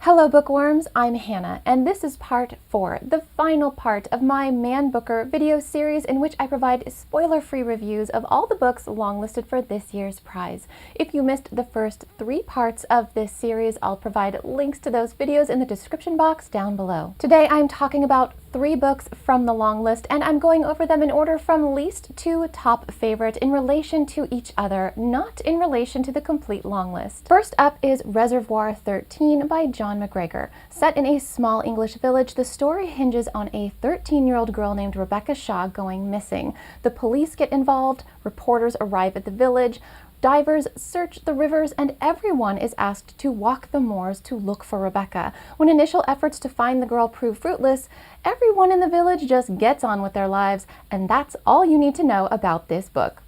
Hello bookworms, I'm Hannah, and this is part 4, the final part of my Man Booker video series in which I provide spoiler-free reviews of all the books longlisted for this year's prize. If you missed the first 3 parts of this series, I'll provide links to those videos in the description box down below. Today I'm talking about 3 books from the long list, and I'm going over them in order from least to top favorite in relation to each other, not in relation to the complete long list. First up is Reservoir 13 by John McGregor. Set in a small English village, the story hinges on a 13-year-old girl named Rebecca Shaw going missing. The police get involved, reporters arrive at the village, divers search the rivers, and everyone is asked to walk the moors to look for Rebecca. When initial efforts to find the girl prove fruitless, everyone in the village just gets on with their lives, and that's all you need to know about this book.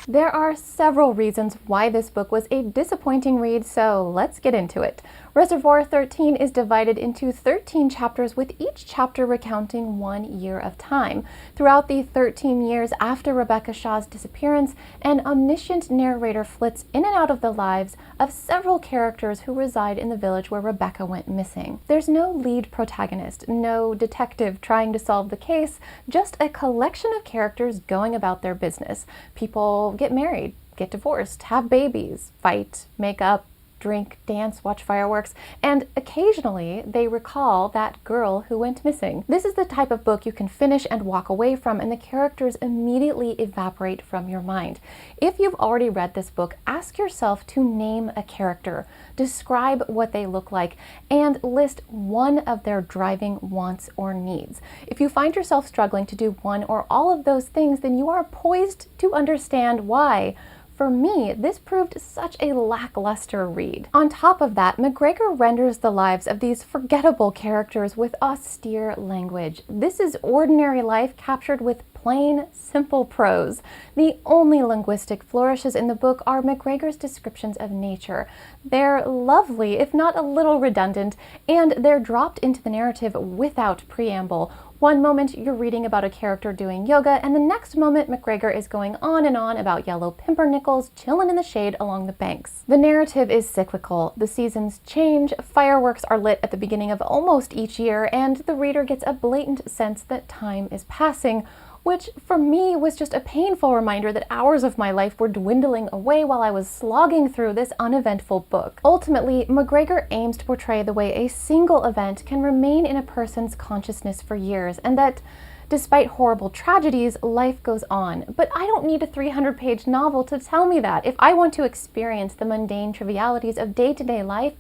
There are several reasons why this book was a disappointing read, so let's get into it. Reservoir 13 is divided into 13 chapters, with each chapter recounting 1 year of time. Throughout the 13 years after Rebecca Shaw's disappearance, an omniscient narrator flits in and out of the lives of several characters who reside in the village where Rebecca went missing. There's no lead protagonist, no detective trying to solve the case, just a collection of characters going about their business. People get married, get divorced, have babies, fight, make up, drink, dance, watch fireworks, and occasionally they recall that girl who went missing. This is the type of book you can finish and walk away from, and the characters immediately evaporate from your mind. If you've already read this book, ask yourself to name a character, describe what they look like, and list one of their driving wants or needs. If you find yourself struggling to do one or all of those things, then you are poised to understand why. For me, this proved such a lackluster read. On top of that, McGregor renders the lives of these forgettable characters with austere language. This is ordinary life captured with plain, simple prose. The only linguistic flourishes in the book are McGregor's descriptions of nature. They're lovely, if not a little redundant, and they're dropped into the narrative without preamble. One moment you're reading about a character doing yoga, and the next moment McGregor is going on and on about yellow pumpernickels chilling in the shade along the banks. The narrative is cyclical. The seasons change, fireworks are lit at the beginning of almost each year, and the reader gets a blatant sense that time is passing, which for me was just a painful reminder that hours of my life were dwindling away while I was slogging through this uneventful book. Ultimately, McGregor aims to portray the way a single event can remain in a person's consciousness for years, and that despite horrible tragedies, life goes on. But I don't need a 300-page novel to tell me that. If I want to experience the mundane trivialities of day-to-day life,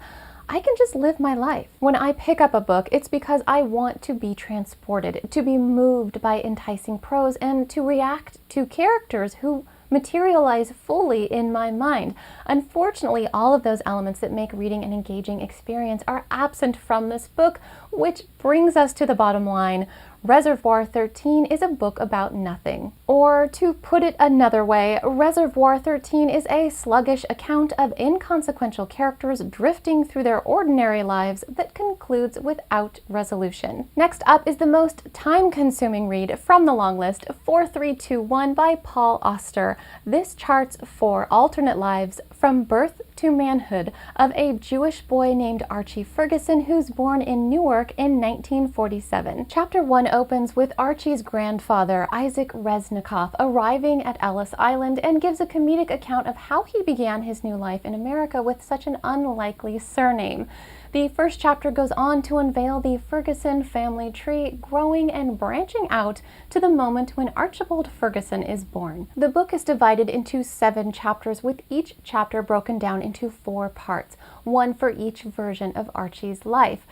I can just live my life. When I pick up a book, it's because I want to be transported, to be moved by enticing prose, and to react to characters who materialize fully in my mind. Unfortunately, all of those elements that make reading an engaging experience are absent from this book, which brings us to the bottom line. Reservoir 13 is a book about nothing. Or to put it another way, Reservoir 13 is a sluggish account of inconsequential characters drifting through their ordinary lives that concludes without resolution. Next up is the most time-consuming read from the long list, 4321 by Paul Auster. This charts 4 alternate lives from birth to manhood of a Jewish boy named Archie Ferguson, who's born in Newark in 1947. Chapter 1 opens with Archie's grandfather, Isaac Resnikoff, arriving at Ellis Island and gives a comedic account of how he began his new life in America with such an unlikely surname. The first chapter goes on to unveil the Ferguson family tree, growing and branching out to the moment when Archibald Ferguson is born. The book is divided into 7 chapters, with each chapter broken down into 4 parts, one for each version of Archie's life.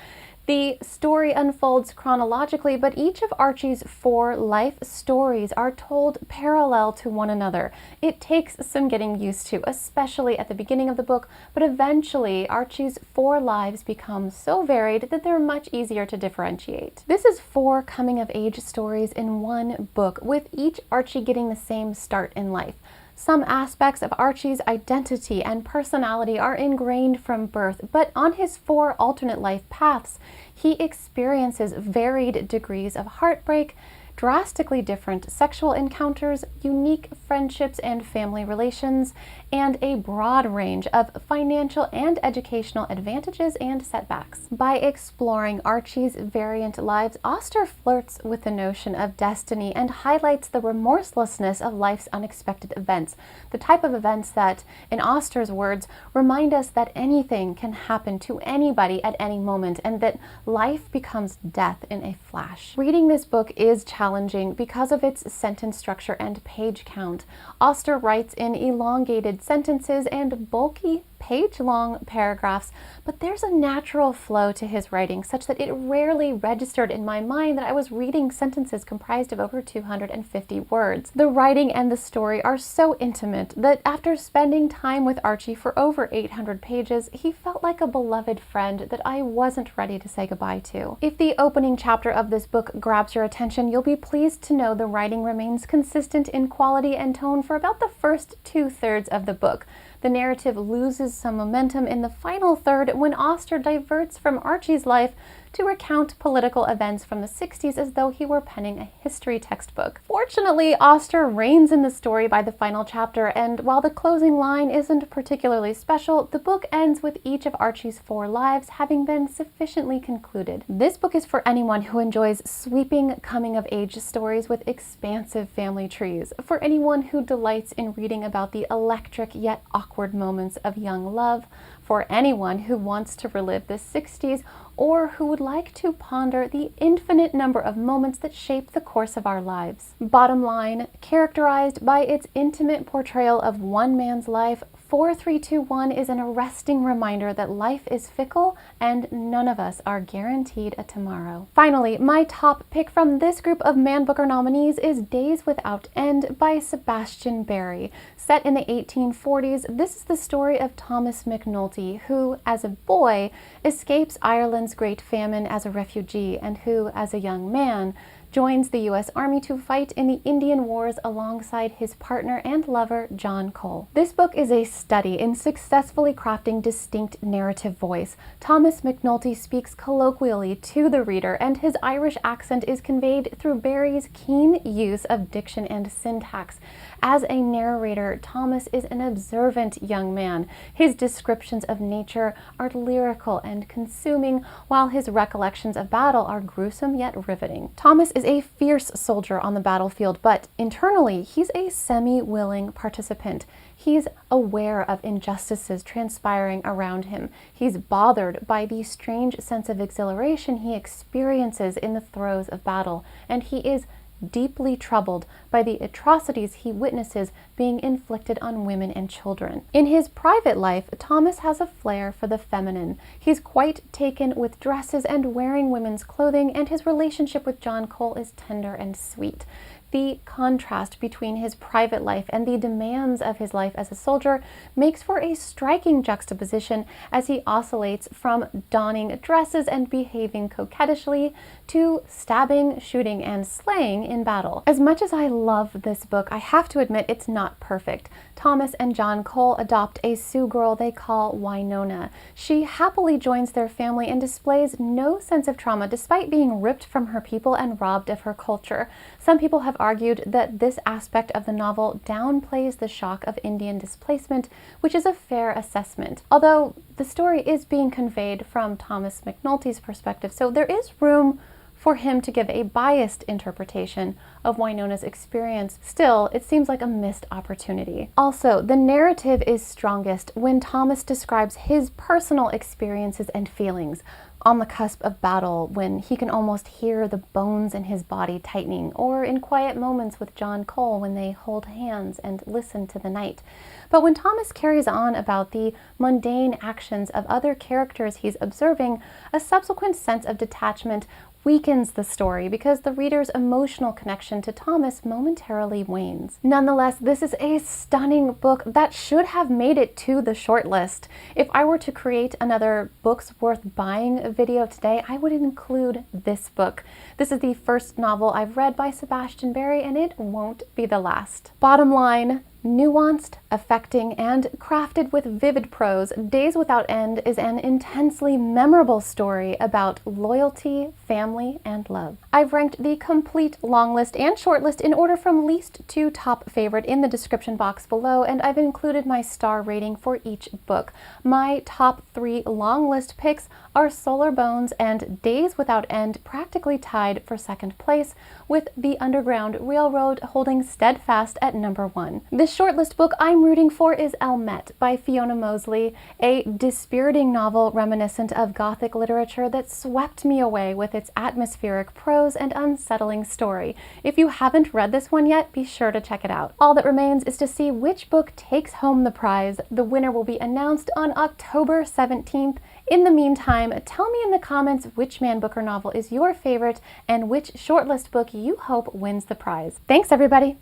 The story unfolds chronologically, but each of Archie's 4 life stories are told parallel to one another. It takes some getting used to, especially at the beginning of the book, but eventually Archie's 4 lives become so varied that they're much easier to differentiate. This is 4 coming-of-age stories in one book, with each Archie getting the same start in life. Some aspects of Archie's identity and personality are ingrained from birth, but on his 4 alternate life paths, he experiences varied degrees of heartbreak, drastically different sexual encounters, unique friendships and family relations, and a broad range of financial and educational advantages and setbacks. By exploring Archie's variant lives, Auster flirts with the notion of destiny and highlights the remorselessness of life's unexpected events, the type of events that, in Auster's words, remind us that anything can happen to anybody at any moment and that life becomes death in a flash. Reading this book is challenging because of its sentence structure and page count. Auster writes in elongated sentences and bulky page-long paragraphs, but there's a natural flow to his writing such that it rarely registered in my mind that I was reading sentences comprised of over 250 words. The writing and the story are so intimate that after spending time with Archie for over 800 pages, he felt like a beloved friend that I wasn't ready to say goodbye to. If the opening chapter of this book grabs your attention, you'll be pleased to know the writing remains consistent in quality and tone for about the first 2/3 of the book. The narrative loses some momentum in the final third when Auster diverts from Archie's life to recount political events from the 60s as though he were penning a history textbook. Fortunately, Auster reins in the story by the final chapter, and while the closing line isn't particularly special, the book ends with each of Archie's 4 lives having been sufficiently concluded. This book is for anyone who enjoys sweeping coming-of-age stories with expansive family trees, for anyone who delights in reading about the electric yet awkward moments of young love, for anyone who wants to relive the 60s, or who would like to ponder the infinite number of moments that shape the course of our lives. Bottom line, characterized by its intimate portrayal of one man's life, 4321 is an arresting reminder that life is fickle and none of us are guaranteed a tomorrow. Finally, my top pick from this group of Man Booker nominees is Days Without End by Sebastian Barry. Set in the 1840s, this is the story of Thomas McNulty, who, as a boy, escapes Ireland's Great Famine as a refugee and who, as a young man, joins the U.S. Army to fight in the Indian Wars alongside his partner and lover, John Cole. This book is a study in successfully crafting distinct narrative voice. Thomas McNulty speaks colloquially to the reader, and his Irish accent is conveyed through Barry's keen use of diction and syntax. As a narrator, Thomas is an observant young man. His descriptions of nature are lyrical and consuming, while his recollections of battle are gruesome yet riveting. Thomas is a fierce soldier on the battlefield, but internally, he's a semi-willing participant. He's aware of injustices transpiring around him. He's bothered by the strange sense of exhilaration he experiences in the throes of battle, and he is deeply troubled by the atrocities he witnesses being inflicted on women and children. In his private life, Thomas has a flair for the feminine. He's quite taken with dresses and wearing women's clothing, and his relationship with John Cole is tender and sweet. The contrast between his private life and the demands of his life as a soldier makes for a striking juxtaposition as he oscillates from donning dresses and behaving coquettishly to stabbing, shooting, and slaying in battle. As much as I love this book, I have to admit it's not perfect. Thomas and John Cole adopt a Sioux girl they call Winona. She happily joins their family and displays no sense of trauma despite being ripped from her people and robbed of her culture. Some people have argued that this aspect of the novel downplays the shock of Indian displacement, which is a fair assessment. Although the story is being conveyed from Thomas McNulty's perspective, so there is room for him to give a biased interpretation of Winona's experience. Still, it seems like a missed opportunity. Also, the narrative is strongest when Thomas describes his personal experiences and feelings on the cusp of battle, when he can almost hear the bones in his body tightening, or in quiet moments with John Cole when they hold hands and listen to the night. But when Thomas carries on about the mundane actions of other characters he's observing, a subsequent sense of detachment weakens the story because the reader's emotional connection to Thomas momentarily wanes. Nonetheless, this is a stunning book that should have made it to the shortlist. If I were to create another books worth buying video today, I would include this book. This is the first novel I've read by Sebastian Barry, and it won't be the last. Bottom line, Nuanced, affecting, and crafted with vivid prose, Days Without End is an intensely memorable story about loyalty, family, and love. I've ranked the complete long list and short list in order from least to top favorite in the description box below, and I've included my star rating for each book. My top 3 long list picks are Solar Bones and Days Without End practically tied for second place, with The Underground Railroad holding steadfast at number 1. The shortlist book I'm rooting for is Elmet by Fiona Mosley, a dispiriting novel reminiscent of Gothic literature that swept me away with its atmospheric prose and unsettling story. If you haven't read this one yet, be sure to check it out. All that remains is to see which book takes home the prize. The winner will be announced on October 17th. In the meantime, tell me in the comments which Man Booker novel is your favorite and which shortlist book you hope wins the prize. Thanks, everybody!